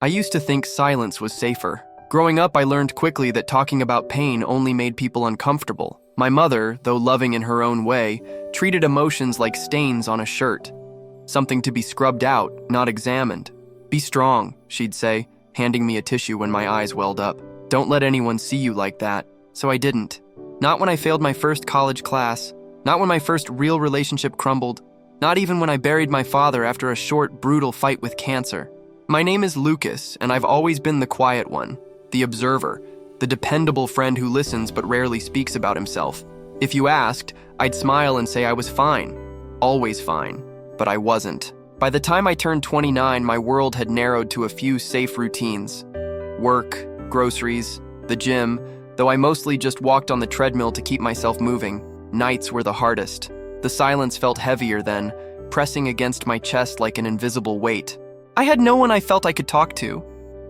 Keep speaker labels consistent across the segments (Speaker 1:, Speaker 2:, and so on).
Speaker 1: I used to think silence was safer. Growing up, I learned quickly that talking about pain only made people uncomfortable. My mother, though loving in her own way, treated emotions like stains on a shirt. Something to be scrubbed out, not examined. "Be strong," she'd say, handing me a tissue when my eyes welled up. "Don't let anyone see you like that." So I didn't. Not when I failed my first college class. Not when my first real relationship crumbled. Not even when I buried my father after a short, brutal fight with cancer. My name is Lucas, and I've always been the quiet one, the observer, the dependable friend who listens but rarely speaks about himself. If you asked, I'd smile and say I was fine. Always fine. But I wasn't. By the time I turned 29, my world had narrowed to a few safe routines. Work, groceries, the gym, though I mostly just walked on the treadmill to keep myself moving. Nights were the hardest. The silence felt heavier then, pressing against my chest like an invisible weight. I had no one I felt I could talk to.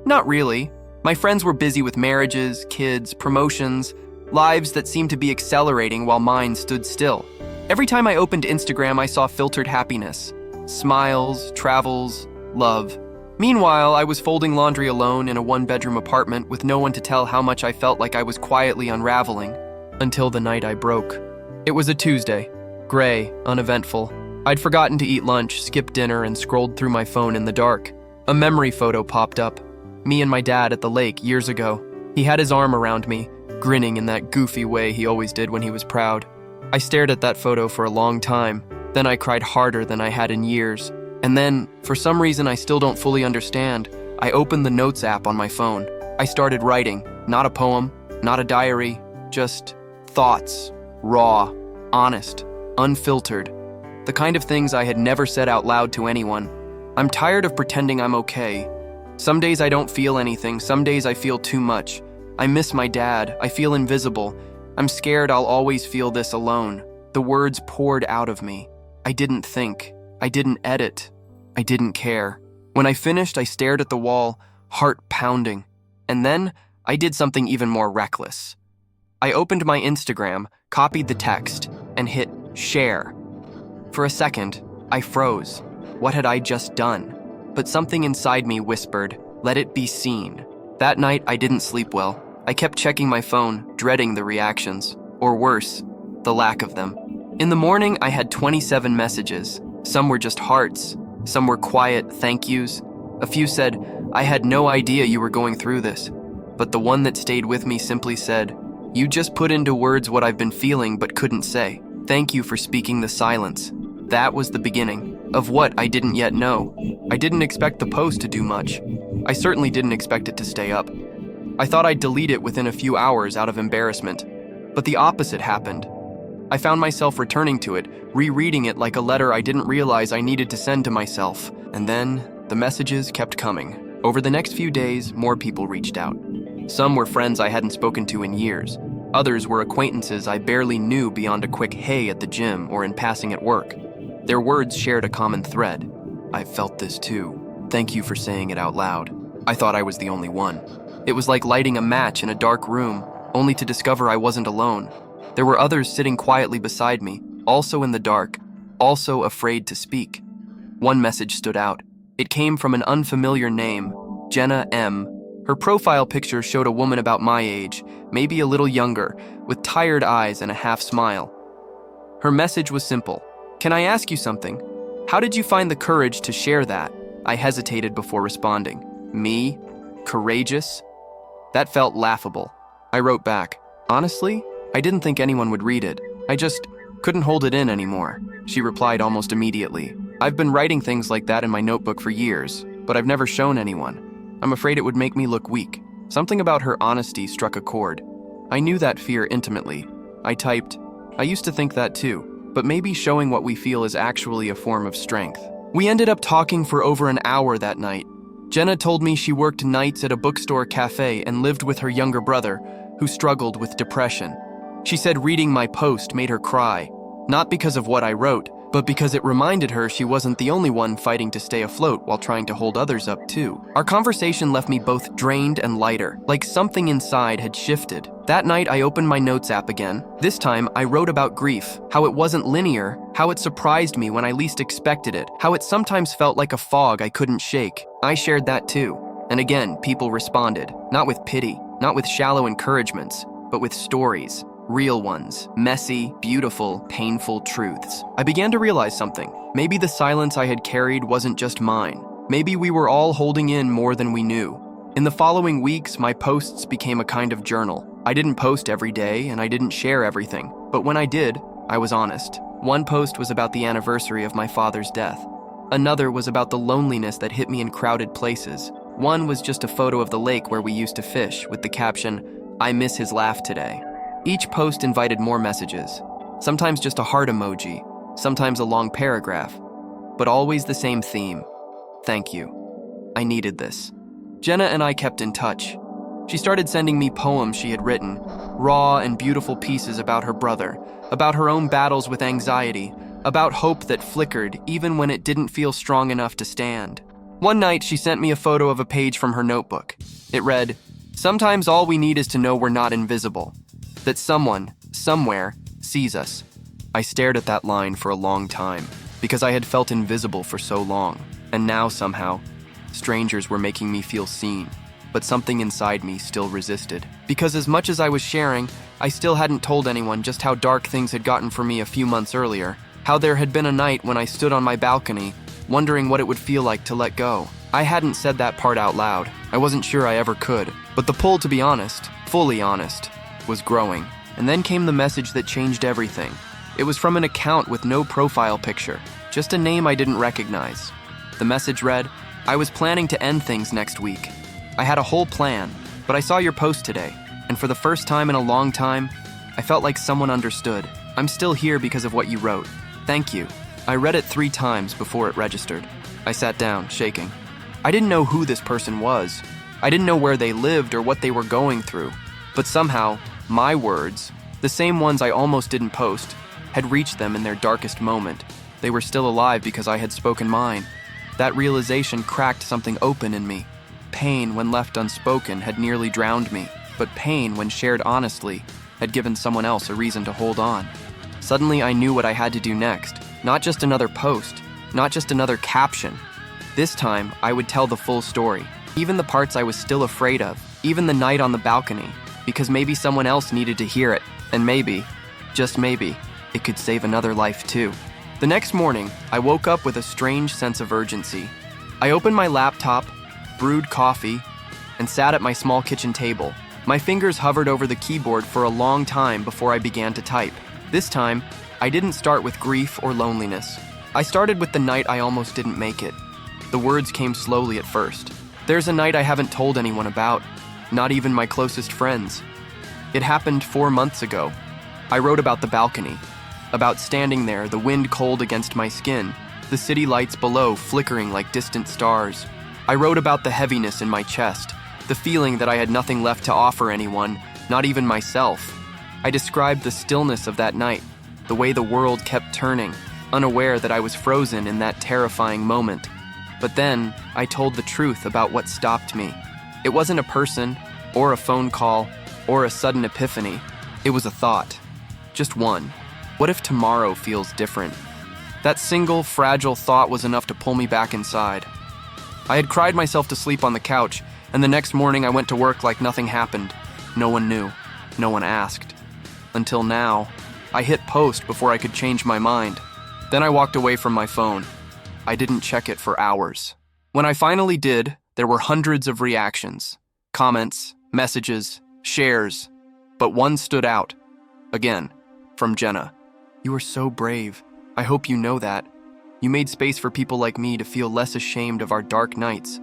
Speaker 1: Not really. My friends were busy with marriages, kids, promotions, lives that seemed to be accelerating while mine stood still. Every time I opened Instagram, I saw filtered happiness. Smiles, travels, love. Meanwhile, I was folding laundry alone in a one-bedroom apartment with no one to tell how much I felt like I was quietly unraveling. Until the night I broke. It was a Tuesday. Gray, uneventful. I'd forgotten to eat lunch, skipped dinner, and scrolled through my phone in the dark. A memory photo popped up. Me and my dad at the lake years ago. He had his arm around me, grinning in that goofy way he always did when he was proud. I stared at that photo for a long time. Then I cried harder than I had in years. And then, for some reason I still don't fully understand, I opened the Notes app on my phone. I started writing. Not a poem, not a diary, just thoughts. Raw, honest, unfiltered. The kind of things I had never said out loud to anyone. I'm tired of pretending I'm okay. Some days I don't feel anything, some days I feel too much. I miss my dad, I feel invisible. I'm scared I'll always feel this alone. The words poured out of me. I didn't think. I didn't edit. I didn't care. When I finished, I stared at the wall, heart pounding. And then, I did something even more reckless. I opened my Instagram, copied the text, and hit share. For a second, I froze. What had I just done? But something inside me whispered, let it be seen. That night, I didn't sleep well. I kept checking my phone, dreading the reactions. Or worse, the lack of them. In the morning, I had 27 messages. Some were just hearts. Some were quiet thank yous. A few said, I had no idea you were going through this. But the one that stayed with me simply said, you just put into words what I've been feeling but couldn't say. Thank you for speaking the silence. That was the beginning of what I didn't yet know. I didn't expect the post to do much. I certainly didn't expect it to stay up. I thought I'd delete it within a few hours out of embarrassment. But the opposite happened. I found myself returning to it, rereading it like a letter I didn't realize I needed to send to myself. And then, the messages kept coming. Over the next few days, more people reached out. Some were friends I hadn't spoken to in years. Others were acquaintances I barely knew beyond a quick hey at the gym or in passing at work. Their words shared a common thread. I felt this too. Thank you for saying it out loud. I thought I was the only one. It was like lighting a match in a dark room, only to discover I wasn't alone. There were others sitting quietly beside me, also in the dark, also afraid to speak. One message stood out. It came from an unfamiliar name, Jenna M. Her profile picture showed a woman about my age, maybe a little younger, with tired eyes and a half smile. Her message was simple. Can I ask you something? How did you find the courage to share that? I hesitated before responding. Me? Courageous? That felt laughable. I wrote back, honestly, I didn't think anyone would read it. I just couldn't hold it in anymore. She replied almost immediately. I've been writing things like that in my notebook for years, but I've never shown anyone. I'm afraid it would make me look weak. Something about her honesty struck a chord. I knew that fear intimately. I typed, I used to think that too, but maybe showing what we feel is actually a form of strength. We ended up talking for over an hour that night. Jenna told me she worked nights at a bookstore cafe and lived with her younger brother, who struggled with depression. She said reading my post made her cry, not because of what I wrote, but because it reminded her she wasn't the only one fighting to stay afloat while trying to hold others up too. Our conversation left me both drained and lighter, like something inside had shifted. That night I opened my Notes app again. This time I wrote about grief, how it wasn't linear, how it surprised me when I least expected it, how it sometimes felt like a fog I couldn't shake. I shared that too. And again, people responded, not with pity, not with shallow encouragements, but with stories, real ones, messy, beautiful, painful truths. I began to realize something. Maybe the silence I had carried wasn't just mine. Maybe we were all holding in more than we knew. In the following weeks, my posts became a kind of journal. I didn't post every day, and I didn't share everything. But when I did, I was honest. One post was about the anniversary of my father's death. Another was about the loneliness that hit me in crowded places. One was just a photo of the lake where we used to fish, with the caption, "I miss his laugh today." Each post invited more messages. Sometimes just a heart emoji, sometimes a long paragraph, but always the same theme. Thank you. I needed this. Jenna and I kept in touch. She started sending me poems she had written, raw and beautiful pieces about her brother, about her own battles with anxiety, about hope that flickered even when it didn't feel strong enough to stand. One night, she sent me a photo of a page from her notebook. It read, "Sometimes all we need is to know we're not invisible, that someone, somewhere, sees us." I stared at that line for a long time, because I had felt invisible for so long, and now somehow, strangers were making me feel seen. But something inside me still resisted. Because as much as I was sharing, I still hadn't told anyone just how dark things had gotten for me a few months earlier. How there had been a night when I stood on my balcony, wondering what it would feel like to let go. I hadn't said that part out loud. I wasn't sure I ever could. But the pull, to be honest, fully honest, was growing. And then came the message that changed everything. It was from an account with no profile picture, just a name I didn't recognize. The message read, "I was planning to end things next week. I had a whole plan, but I saw your post today, and for the first time in a long time, I felt like someone understood. I'm still here because of what you wrote. Thank you." I read it 3 times before it registered. I sat down, shaking. I didn't know who this person was. I didn't know where they lived or what they were going through. But somehow, my words, the same ones I almost didn't post, had reached them in their darkest moment. They were still alive because I had spoken mine. That realization cracked something open in me. Pain, when left unspoken, had nearly drowned me. But pain, when shared honestly, had given someone else a reason to hold on. Suddenly, I knew what I had to do next. Not just another post, not just another caption. This time, I would tell the full story, even the parts I was still afraid of, even the night on the balcony, because maybe someone else needed to hear it, and maybe, just maybe, it could save another life too. The next morning, I woke up with a strange sense of urgency. I opened my laptop, brewed coffee, and sat at my small kitchen table. My fingers hovered over the keyboard for a long time before I began to type. This time, I didn't start with grief or loneliness. I started with the night I almost didn't make it. The words came slowly at first. There's a night I haven't told anyone about, not even my closest friends. It happened 4 months ago. I wrote about the balcony, about standing there, the wind cold against my skin, the city lights below flickering like distant stars. I wrote about the heaviness in my chest, the feeling that I had nothing left to offer anyone, not even myself. I described the stillness of that night, the way the world kept turning, unaware that I was frozen in that terrifying moment. But then, I told the truth about what stopped me. It wasn't a person, or a phone call, or a sudden epiphany. It was a thought. Just one. What if tomorrow feels different? That single, fragile thought was enough to pull me back inside. I had cried myself to sleep on the couch, and the next morning I went to work like nothing happened. No one knew. No one asked. Until now. I hit post before I could change my mind. Then I walked away from my phone. I didn't check it for hours. When I finally did, there were hundreds of reactions, comments, messages, shares, but one stood out. Again, from Jenna. "You are so brave. I hope you know that. You made space for people like me to feel less ashamed of our dark nights.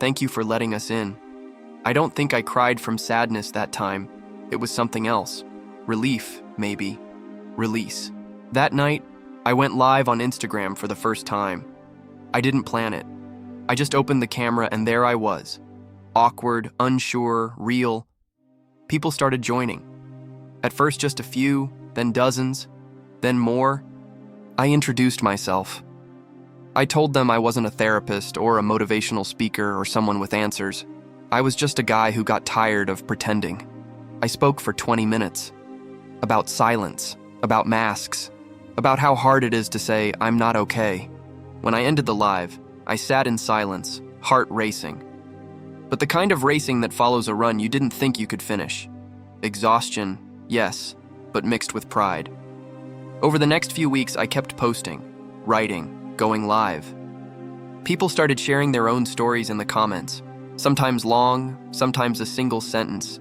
Speaker 1: Thank you for letting us in." I don't think I cried from sadness that time. It was something else. Relief, maybe. Release. That night, I went live on Instagram for the first time. I didn't plan it. I just opened the camera and there I was. Awkward, unsure, real. People started joining. At first just a few, then dozens, then more. I introduced myself. I told them I wasn't a therapist or a motivational speaker or someone with answers. I was just a guy who got tired of pretending. I spoke for 20 minutes. About silence, about masks, about how hard it is to say, "I'm not okay." When I ended the live, I sat in silence, heart racing. But the kind of racing that follows a run you didn't think you could finish. Exhaustion, yes, but mixed with pride. Over the next few weeks, I kept posting, writing, going live. People started sharing their own stories in the comments, sometimes long, sometimes a single sentence,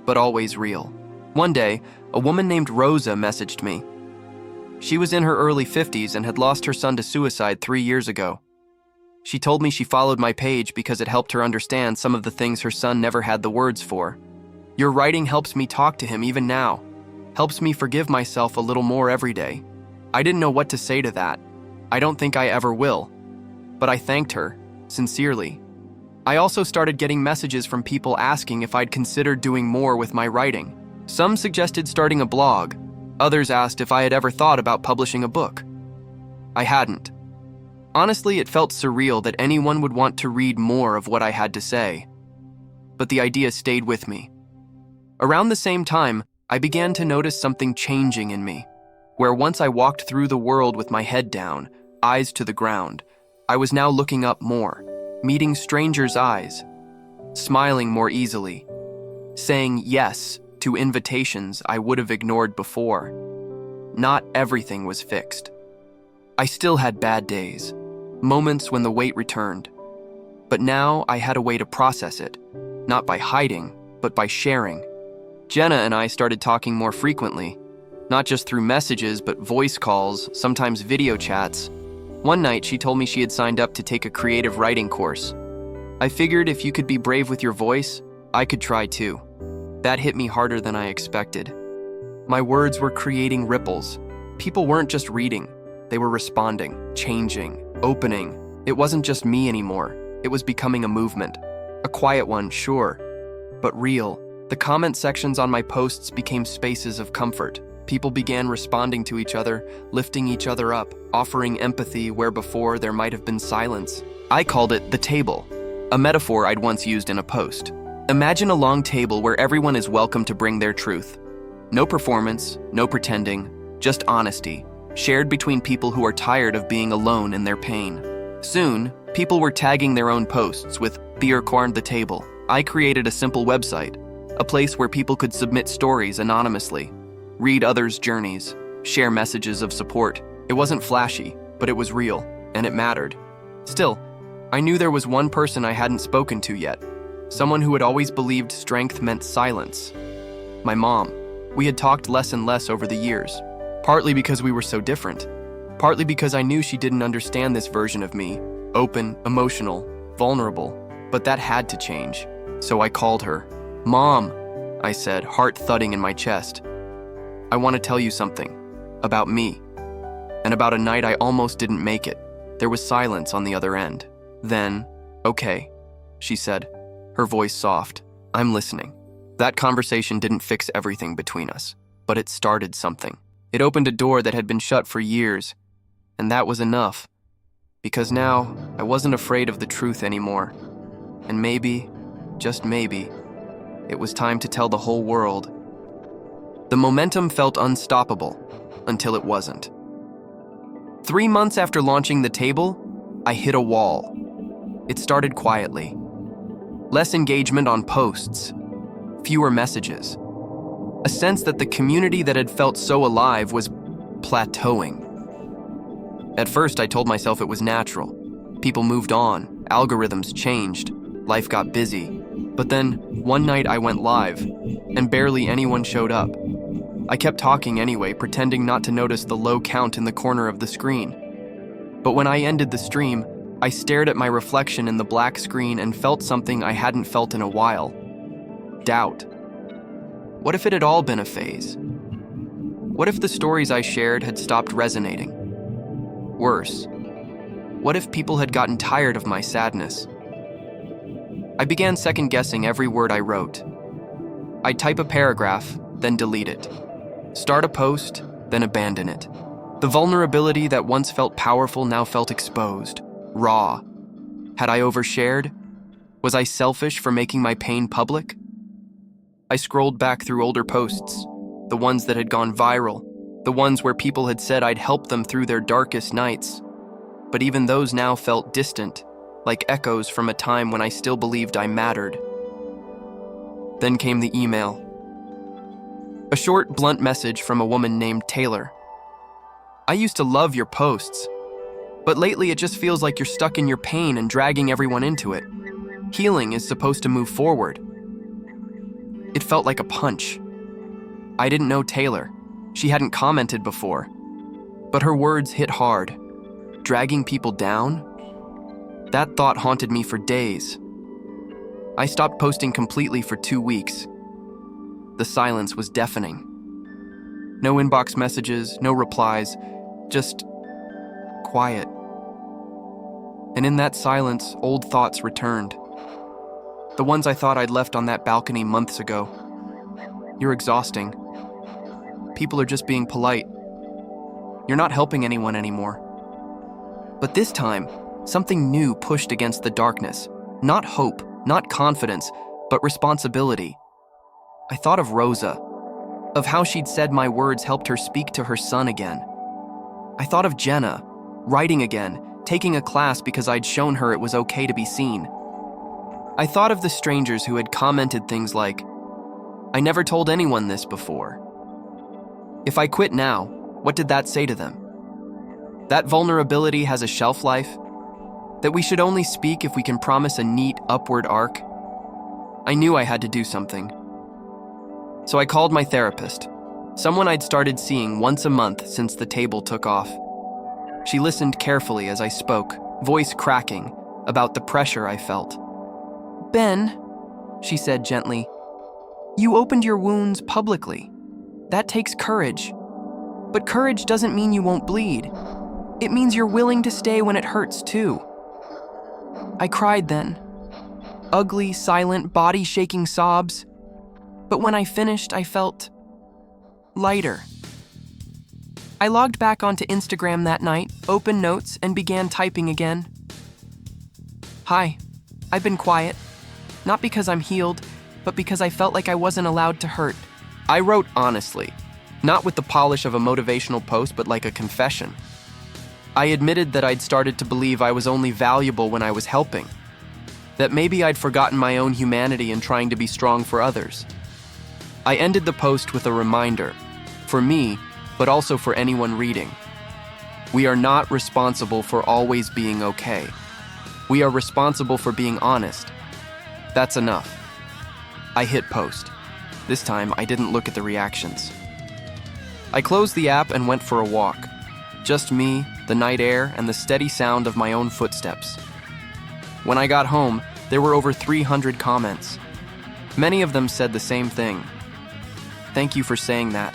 Speaker 1: but always real. One day, a woman named Rosa messaged me. She was in her early 50s and had lost her son to suicide 3 years ago. She told me she followed my page because it helped her understand some of the things her son never had the words for. Your writing helps me talk to him even now, helps me forgive myself a little more every day. I didn't know what to say to that. I don't think I ever will. But I thanked her, sincerely. I also started getting messages from people asking if I'd considered doing more with my writing. Some suggested starting a blog. Others asked if I had ever thought about publishing a book. I hadn't. Honestly, it felt surreal that anyone would want to read more of what I had to say. But the idea stayed with me. Around the same time, I began to notice something changing in me, where once I walked through the world with my head down, eyes to the ground, I was now looking up more, meeting strangers' eyes, smiling more easily, saying yes to invitations I would have ignored before. Not everything was fixed. I still had bad days, moments when the weight returned. But now I had a way to process it, not by hiding, but by sharing. Jenna and I started talking more frequently, not just through messages, but voice calls, sometimes video chats. One night, she told me she had signed up to take a creative writing course. I figured if you could be brave with your voice, I could try too. That hit me harder than I expected. My words were creating ripples. People weren't just reading, they were responding, changing, opening. It wasn't just me anymore. It was becoming a movement. A quiet one, sure, but real. The comment sections on my posts became spaces of comfort. People began responding to each other, lifting each other up, offering empathy where before there might have been silence. I called it the table, a metaphor I'd once used in a post. Imagine a long table where everyone is welcome to bring their truth. No performance, no pretending, just honesty, shared between people who are tired of being alone in their pain. Soon, people were tagging their own posts with Björkvarn the Table. I created a simple website, a place where people could submit stories anonymously, read others' journeys, share messages of support. It wasn't flashy, but it was real, and it mattered. Still, I knew there was one person I hadn't spoken to yet, someone who had always believed strength meant silence. My mom. We had talked less and less over the years, partly because we were so different, partly because I knew she didn't understand this version of me, open, emotional, vulnerable, but that had to change. So I called her. "Mom," I said, heart thudding in my chest. "I want to tell you something. About me. And about a night I almost didn't make it." There was silence on the other end. Then, "Okay," she said, her voice soft. "I'm listening." That conversation didn't fix everything between us, but it started something. It opened a door that had been shut for years, and that was enough. Because now, I wasn't afraid of the truth anymore. And maybe, just maybe, it was time to tell the whole world. The momentum felt unstoppable, until it wasn't. 3 months after launching the table, I hit a wall. It started quietly. Less engagement on posts, fewer messages. A sense that the community that had felt so alive was plateauing. At first, I told myself it was natural. People moved on, algorithms changed, life got busy. But then, one night I went live, and barely anyone showed up. I kept talking anyway, pretending not to notice the low count in the corner of the screen. But when I ended the stream, I stared at my reflection in the black screen and felt something I hadn't felt in a while. Doubt. What if it had all been a phase? What if the stories I shared had stopped resonating? Worse, what if people had gotten tired of my sadness? I began second-guessing every word I wrote. I'd type a paragraph, then delete it. Start a post, then abandon it. The vulnerability that once felt powerful now felt exposed, raw. Had I overshared? Was I selfish for making my pain public? I scrolled back through older posts, the ones that had gone viral, the ones where people had said I'd help them through their darkest nights. But even those now felt distant, like echoes from a time when I still believed I mattered. Then came the email. A short, blunt message from a woman named Taylor. I used to love your posts, but lately it just feels like you're stuck in your pain and dragging everyone into it. Healing is supposed to move forward. It felt like a punch. I didn't know Taylor. She hadn't commented before. But her words hit hard. Dragging people down? That thought haunted me for days. I stopped posting completely for 2 weeks. The silence was deafening. No inbox messages, no replies, just quiet. And in that silence, old thoughts returned. The ones I thought I'd left on that balcony months ago. You're exhausting. People are just being polite. You're not helping anyone anymore. But this time, something new pushed against the darkness. Not hope, not confidence, but responsibility. I thought of Rosa, of how she'd said my words helped her speak to her son again. I thought of Jenna, writing again, taking a class because I'd shown her it was okay to be seen. I thought of the strangers who had commented things like, I never told anyone this before. If I quit now, what did that say to them? That vulnerability has a shelf life? That we should only speak if we can promise a neat upward arc? I knew I had to do something. So I called my therapist, someone I'd started seeing once a month since the table took off. She listened carefully as I spoke, voice cracking, about the pressure I felt. Ben, she said gently, you opened your wounds publicly. That takes courage. But courage doesn't mean you won't bleed. It means you're willing to stay when it hurts too. I cried then. Ugly, silent, body-shaking sobs. But when I finished, I felt lighter. I logged back onto Instagram that night, opened notes, and began typing again. Hi, I've been quiet. Not because I'm healed, but because I felt like I wasn't allowed to hurt. I wrote honestly, not with the polish of a motivational post, but like a confession. I admitted that I'd started to believe I was only valuable when I was helping, that maybe I'd forgotten my own humanity in trying to be strong for others. I ended the post with a reminder, for me, but also for anyone reading. We are not responsible for always being okay. We are responsible for being honest. That's enough. I hit post. This time, I didn't look at the reactions. I closed the app and went for a walk. Just me, the night air, and the steady sound of my own footsteps. When I got home, there were over 300 comments. Many of them said the same thing. Thank you for saying that.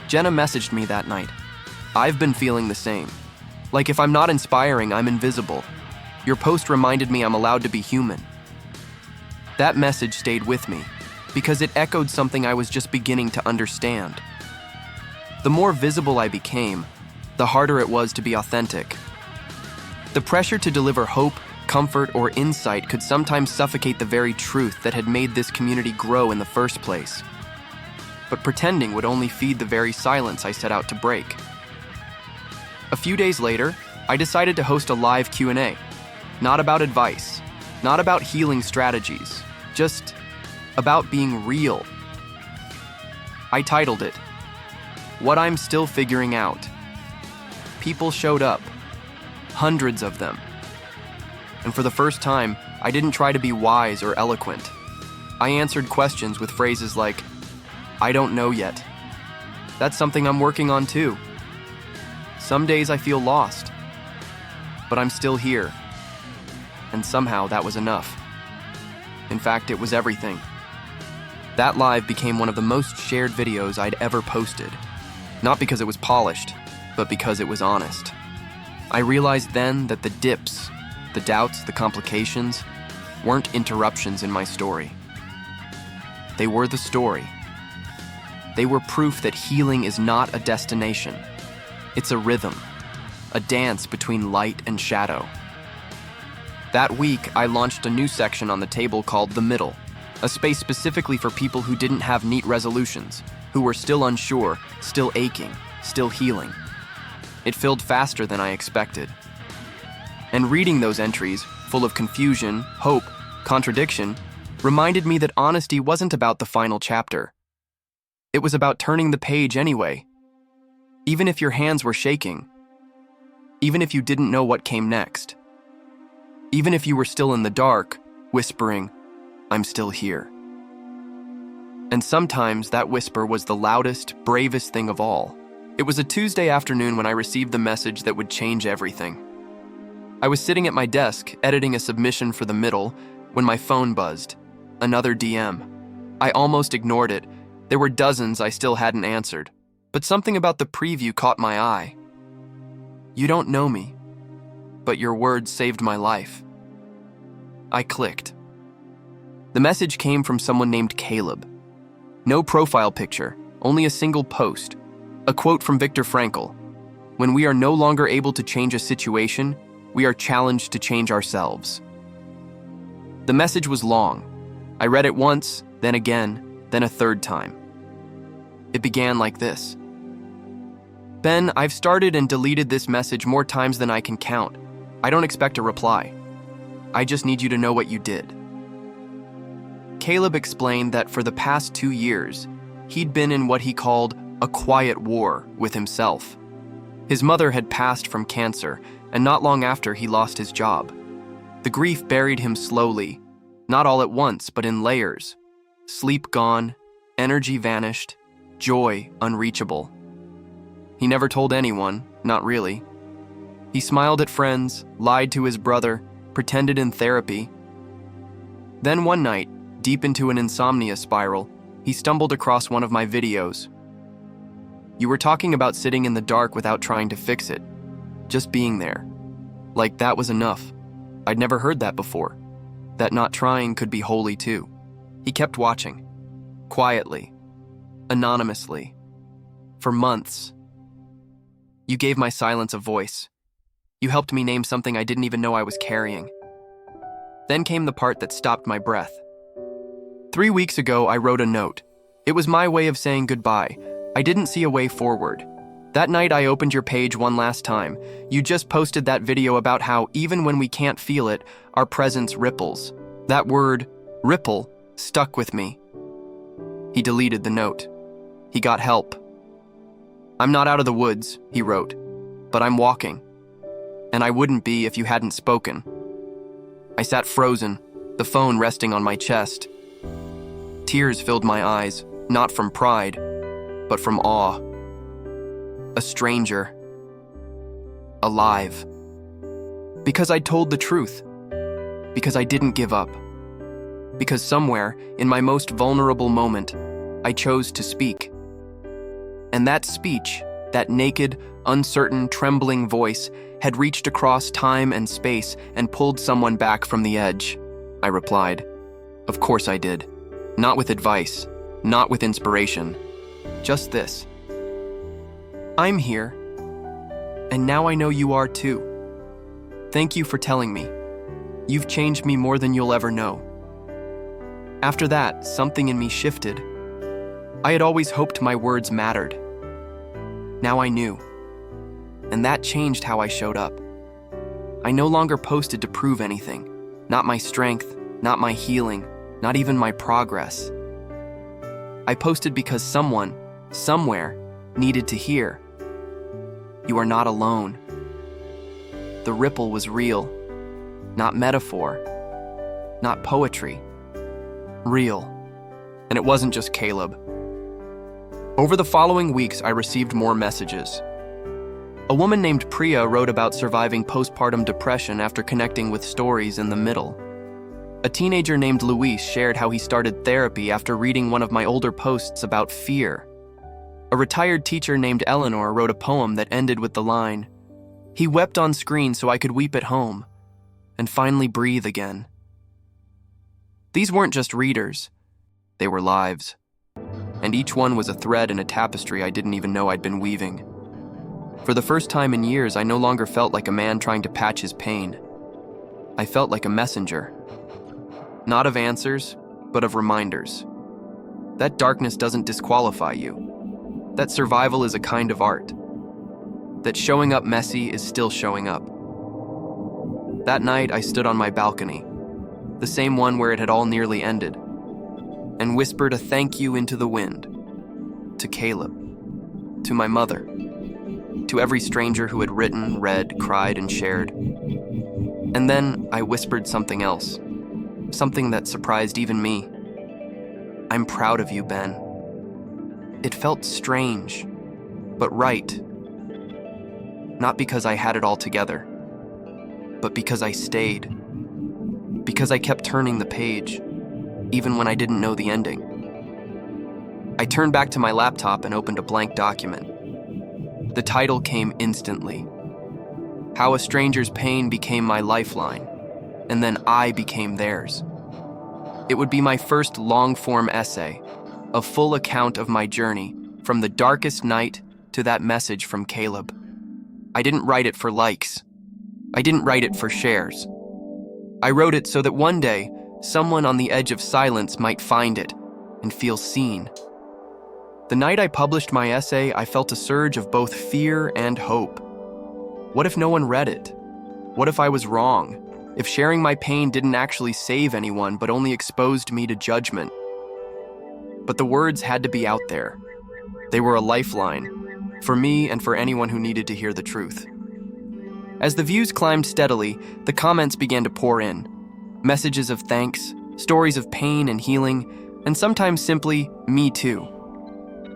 Speaker 1: Jenna messaged me that night. I've been feeling the same. Like if I'm not inspiring, I'm invisible. Your post reminded me I'm allowed to be human. That message stayed with me because it echoed something I was just beginning to understand. The more visible I became, the harder it was to be authentic. The pressure to deliver hope, comfort, or insight could sometimes suffocate the very truth that had made this community grow in the first place. But pretending would only feed the very silence I set out to break. A few days later, I decided to host a live Q&A. Not about advice, not about healing strategies, just about being real. I titled it, What I'm Still Figuring Out. People showed up, hundreds of them. And for the first time, I didn't try to be wise or eloquent. I answered questions with phrases like, I don't know yet. That's something I'm working on too. Some days I feel lost, but I'm still here. And somehow that was enough. In fact, it was everything. That live became one of the most shared videos I'd ever posted. Not because it was polished, but because it was honest. I realized then that the dips, the doubts, the complications, weren't interruptions in my story. They were the story. They were proof that healing is not a destination. It's a rhythm, a dance between light and shadow. That week, I launched a new section on the table called The Middle, a space specifically for people who didn't have neat resolutions, who were still unsure, still aching, still healing. It filled faster than I expected. And reading those entries, full of confusion, hope, contradiction, reminded me that honesty wasn't about the final chapter. It was about turning the page anyway. Even if your hands were shaking. Even if you didn't know what came next. Even if you were still in the dark, whispering, "I'm still here." And sometimes that whisper was the loudest, bravest thing of all. It was a Tuesday afternoon when I received the message that would change everything. I was sitting at my desk, editing a submission for The Middle, when my phone buzzed. Another DM. I almost ignored it. There were dozens I still hadn't answered. But something about the preview caught my eye. "You don't know me, but your words saved my life." I clicked. The message came from someone named Caleb. No profile picture, only a single post. A quote from Viktor Frankl. "When we are no longer able to change a situation, we are challenged to change ourselves." The message was long. I read it once, then again, then a third time. It began like this. "Ben, I've started and deleted this message more times than I can count. I don't expect a reply. I just need you to know what you did." Caleb explained that for the past 2 years, he'd been in what he called a quiet war with himself. His mother had passed from cancer, and not long after he lost his job. The grief buried him slowly, not all at once, but in layers. Sleep gone, energy vanished, joy unreachable. He never told anyone, not really. He smiled at friends, lied to his brother, pretended in therapy. Then one night, deep into an insomnia spiral, he stumbled across one of my videos. "You were talking about sitting in the dark without trying to fix it. Just being there. Like that was enough. I'd never heard that before. That not trying could be holy too." He kept watching. Quietly. Anonymously. For months. "You gave my silence a voice. You helped me name something I didn't even know I was carrying." Then came the part that stopped my breath. 3 weeks ago, I wrote a note. It was my way of saying goodbye. I didn't see a way forward. That night, I opened your page one last time. You just posted that video about how, even when we can't feel it, our presence ripples. That word, ripple, stuck with me. He deleted the note. He got help. "I'm not out of the woods," he wrote, "but I'm walking. And I wouldn't be if you hadn't spoken." I sat frozen, the phone resting on my chest. Tears filled my eyes, not from pride, but from awe. A stranger. Alive. Because I told the truth. Because I didn't give up. Because somewhere, in my most vulnerable moment, I chose to speak. And that speech, that naked, uncertain, trembling voice, had reached across time and space and pulled someone back from the edge. I replied. Of course I did. Not with advice, not with inspiration. Just this. I'm here. And now I know you are too. Thank you for telling me. You've changed me more than you'll ever know. After that, something in me shifted. I had always hoped my words mattered. Now I knew. And that changed how I showed up. I no longer posted to prove anything. Not my strength, not my healing, not even my progress. I posted because someone, somewhere, needed to hear. You are not alone. The ripple was real, not metaphor, not poetry. Real. And it wasn't just Caleb. Over the following weeks, I received more messages. A woman named Priya wrote about surviving postpartum depression after connecting with stories in The Middle. A teenager named Luis shared how he started therapy after reading one of my older posts about fear. A retired teacher named Eleanor wrote a poem that ended with the line, "He wept on screen so I could weep at home and finally breathe again." These weren't just readers, they were lives. And each one was a thread in a tapestry I didn't even know I'd been weaving. For the first time in years, I no longer felt like a man trying to patch his pain. I felt like a messenger. Not of answers, but of reminders. That darkness doesn't disqualify you. That survival is a kind of art. That showing up messy is still showing up. That night, I stood on my balcony, the same one where it had all nearly ended, and whispered a thank you into the wind. To Caleb, to my mother, to every stranger who had written, read, cried, and shared. And then I whispered something else, something that surprised even me. I'm proud of you, Ben. It felt strange, but right. Not because I had it all together, but because I stayed. Because I kept turning the page, even when I didn't know the ending. I turned back to my laptop and opened a blank document. The title came instantly. How a Stranger's Pain Became My Lifeline, and then I became theirs. It would be my first long-form essay, a full account of my journey from the darkest night to that message from Caleb. I didn't write it for likes. I didn't write it for shares. I wrote it so that one day, someone on the edge of silence might find it and feel seen. The night I published my essay, I felt a surge of both fear and hope. What if no one read it? What if I was wrong? If sharing my pain didn't actually save anyone, but only exposed me to judgment? But the words had to be out there. They were a lifeline, for me and for anyone who needed to hear the truth. As the views climbed steadily, the comments began to pour in. Messages of thanks, stories of pain and healing, and sometimes simply, me too.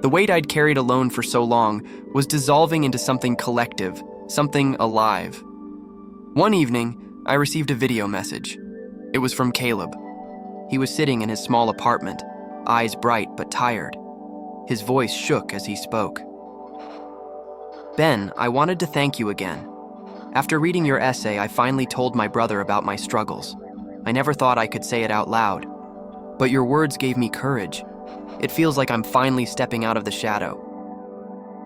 Speaker 1: The weight I'd carried alone for so long was dissolving into something collective, something alive. One evening, I received a video message. It was from Caleb. He was sitting in his small apartment, eyes bright but tired. His voice shook as he spoke. Ben, I wanted to thank you again. After reading your essay, I finally told my brother about my struggles. I never thought I could say it out loud. But your words gave me courage. It feels like I'm finally stepping out of the shadow.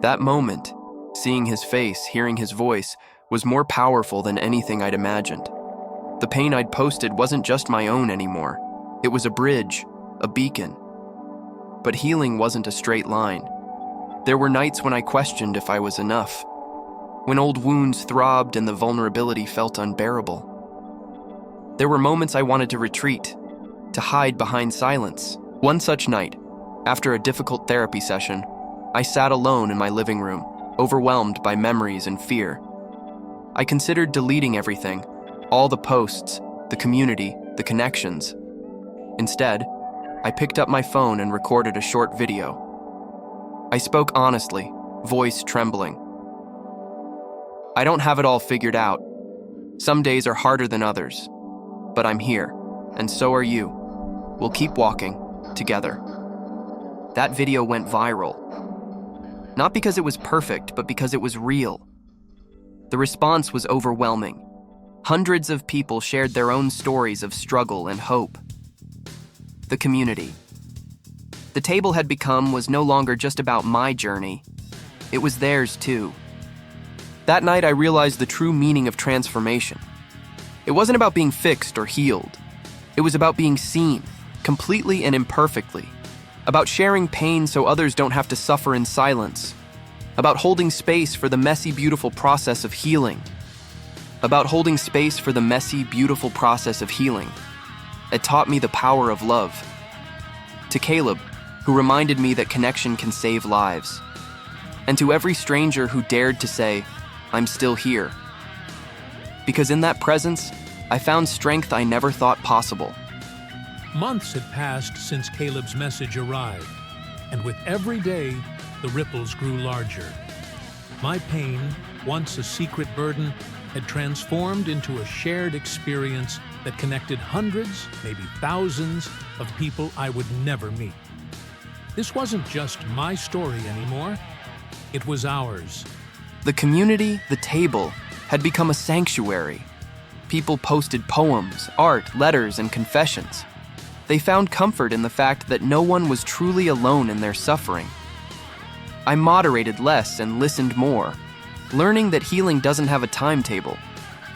Speaker 1: That moment, seeing his face, hearing his voice, was more powerful than anything I'd imagined. The pain I'd posted wasn't just my own anymore. It was a bridge, a beacon. But healing wasn't a straight line. There were nights when I questioned if I was enough, when old wounds throbbed and the vulnerability felt unbearable. There were moments I wanted to retreat, to hide behind silence. One such night, after a difficult therapy session, I sat alone in my living room, overwhelmed by memories and fear. I considered deleting everything, all the posts, the community, the connections. Instead, I picked up my phone and recorded a short video. I spoke honestly, voice trembling. I don't have it all figured out. Some days are harder than others, but I'm here, and so are you. We'll keep walking, together. That video went viral. Not because it was perfect, but because it was real. The response was overwhelming. Hundreds of people shared their own stories of struggle and hope. The community. The table had become was no longer just about my journey. It was theirs too. That night I realized the true meaning of transformation. It wasn't about being fixed or healed. It was about being seen, completely and imperfectly. About sharing pain so others don't have to suffer in silence. About holding space for the messy, beautiful process of healing. About holding space for the messy, beautiful process of healing. It taught me the power of love. To Caleb, who reminded me that connection can save lives. And to every stranger who dared to say, I'm still here. Because in that presence, I found strength I never thought possible.
Speaker 2: Months had passed since Caleb's message arrived, and with every day, the ripples grew larger. My pain, once a secret burden, had transformed into a shared experience that connected hundreds, maybe thousands, of people I would never meet. This wasn't just my story anymore. It was ours.
Speaker 1: The community, the table, had become a sanctuary. People posted poems, art, letters, and confessions. They found comfort in the fact that no one was truly alone in their suffering. I moderated less and listened more, learning that healing doesn't have a timetable.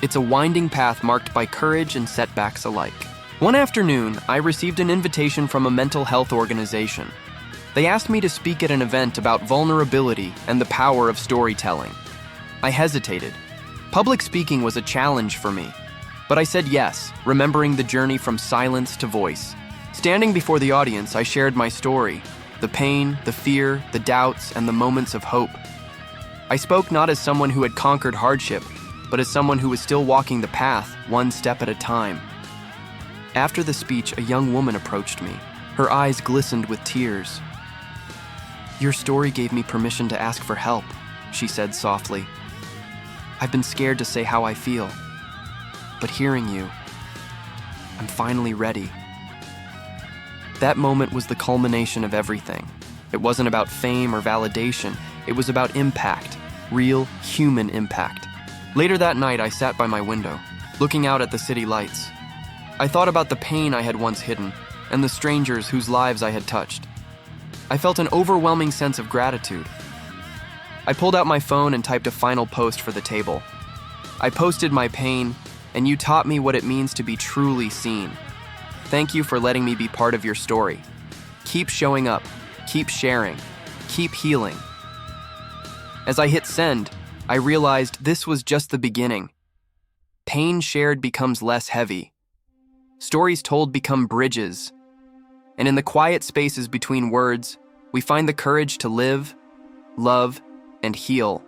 Speaker 1: It's a winding path marked by courage and setbacks alike. One afternoon, I received an invitation from a mental health organization. They asked me to speak at an event about vulnerability and the power of storytelling. I hesitated. Public speaking was a challenge for me. But I said yes, remembering the journey from silence to voice. Standing before the audience, I shared my story, the pain, the fear, the doubts, and the moments of hope. I spoke not as someone who had conquered hardship, but as someone who was still walking the path, one step at a time. After the speech, a young woman approached me. Her eyes glistened with tears. "Your story gave me permission to ask for help," she said softly. "I've been scared to say how I feel. But hearing you, I'm finally ready." That moment was the culmination of everything. It wasn't about fame or validation. It was about impact, real human impact. Later that night, I sat by my window, looking out at the city lights. I thought about the pain I had once hidden and the strangers whose lives I had touched. I felt an overwhelming sense of gratitude. I pulled out my phone and typed a final post for the table. I posted my pain, and you taught me what it means to be truly seen. Thank you for letting me be part of your story. Keep showing up, keep sharing, keep healing. As I hit send, I realized this was just the beginning. Pain shared becomes less heavy. Stories told become bridges. And in the quiet spaces between words, we find the courage to live, love, and heal.